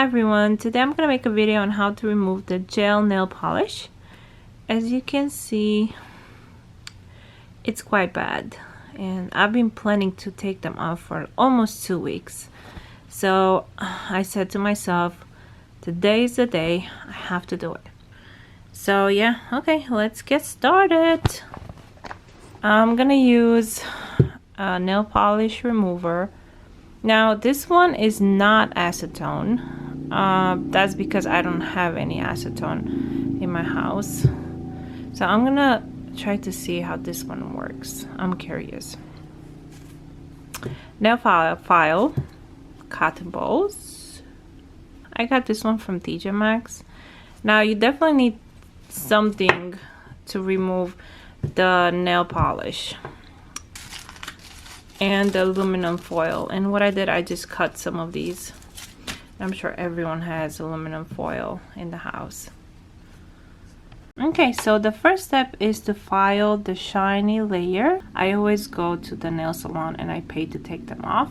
everyone, today I'm gonna make a video on how to remove the gel nail polish. As you can see, it's quite bad and I've been planning to take them off for almost 2 weeks. So I said to myself, today is the day, I have to do it. So yeah, okay, let's get started. I'm gonna use a nail polish remover. Now this one is not acetone. That's because I don't have any acetone in my house. So I'm gonna try to see how this one works. I'm curious. Nail file, cotton balls. I got this one from TJ Maxx. Now you definitely need something to remove the nail polish and the aluminum foil. And what I did, I just cut some of these. I'm sure everyone has aluminum foil in the house. Okay, so the first step is to file the shiny layer. I always go to the nail salon and I pay to take them off.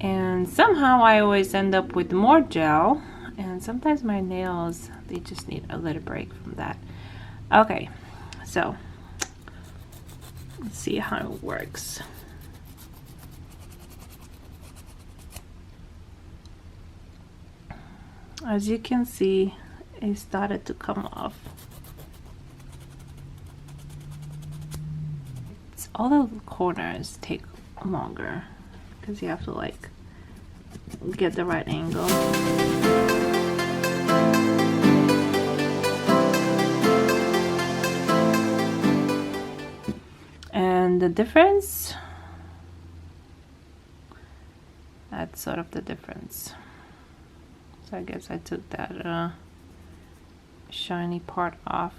And somehow I always end up with more gel. And sometimes my nails, they just need a little break from that. Okay, so let's see how it works. As you can see, it started to come off. All the corners take longer because you have to like get the right angle. And the difference, that's sort of the difference. So I guess I took that shiny part off.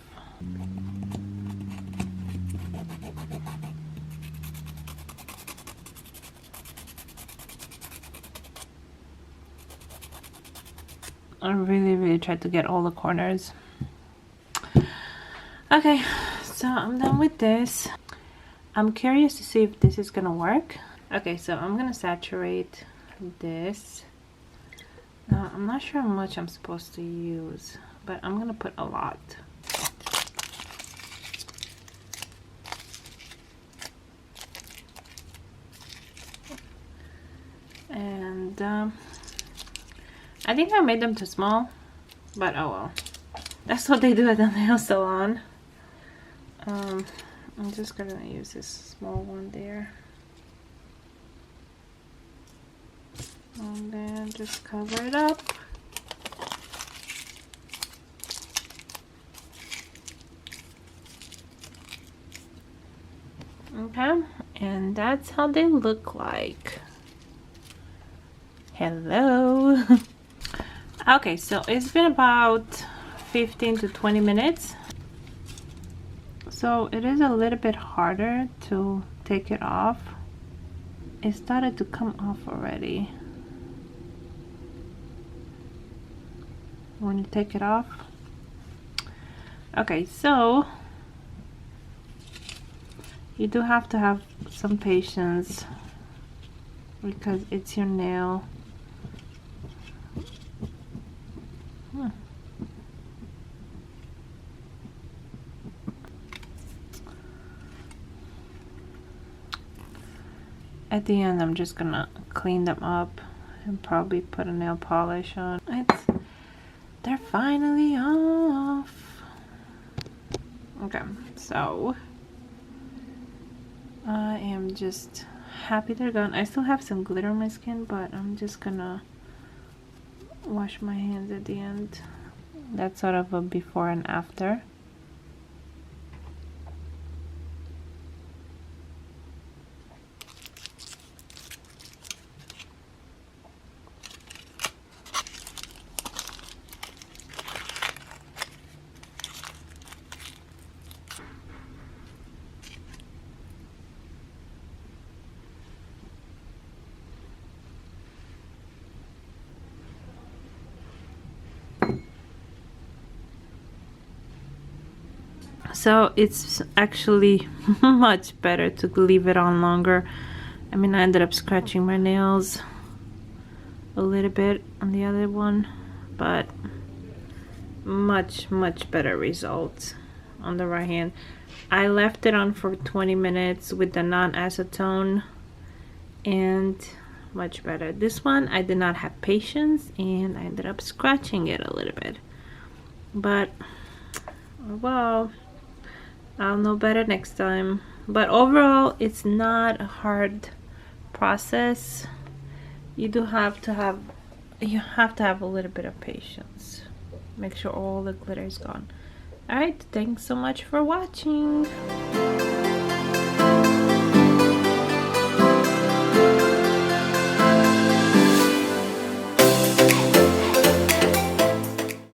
I really tried to get all the corners. Okay, so I'm done with this. I'm curious to see if this is gonna work. Okay, so I'm gonna saturate this. Now, I'm not sure how much I'm supposed to use, but I'm gonna put a lot. And I think I made them too small, but oh well. That's what they do at the nail salon. I'm just gonna use this small one there. And then just cover it up. Okay, and that's how they look like. Hello. Okay, so it's been about 15 to 20 minutes. So it is a little bit harder to take it off. It started to come off already. When you take it off. Okay, so you do have to have some patience because it's your nail. At the end, I'm just gonna clean them up and probably put a nail polish on. They're finally off. Okay, so I am just happy they're gone. I still have some glitter on my skin, but I'm just gonna wash my hands at the end. That's sort of a before and after. So it's actually much better to leave it on longer. I mean, I ended up scratching my nails a little bit on the other one, but much better results on the right hand. I left it on for 20 minutes with the non-acetone and much better. This one I did not have patience and I ended up scratching it a little bit, but well, I'll know better next time. But overall, it's not a hard process. You have to have a little bit of patience. Make sure all the glitter is gone. Alright, thanks so much for watching.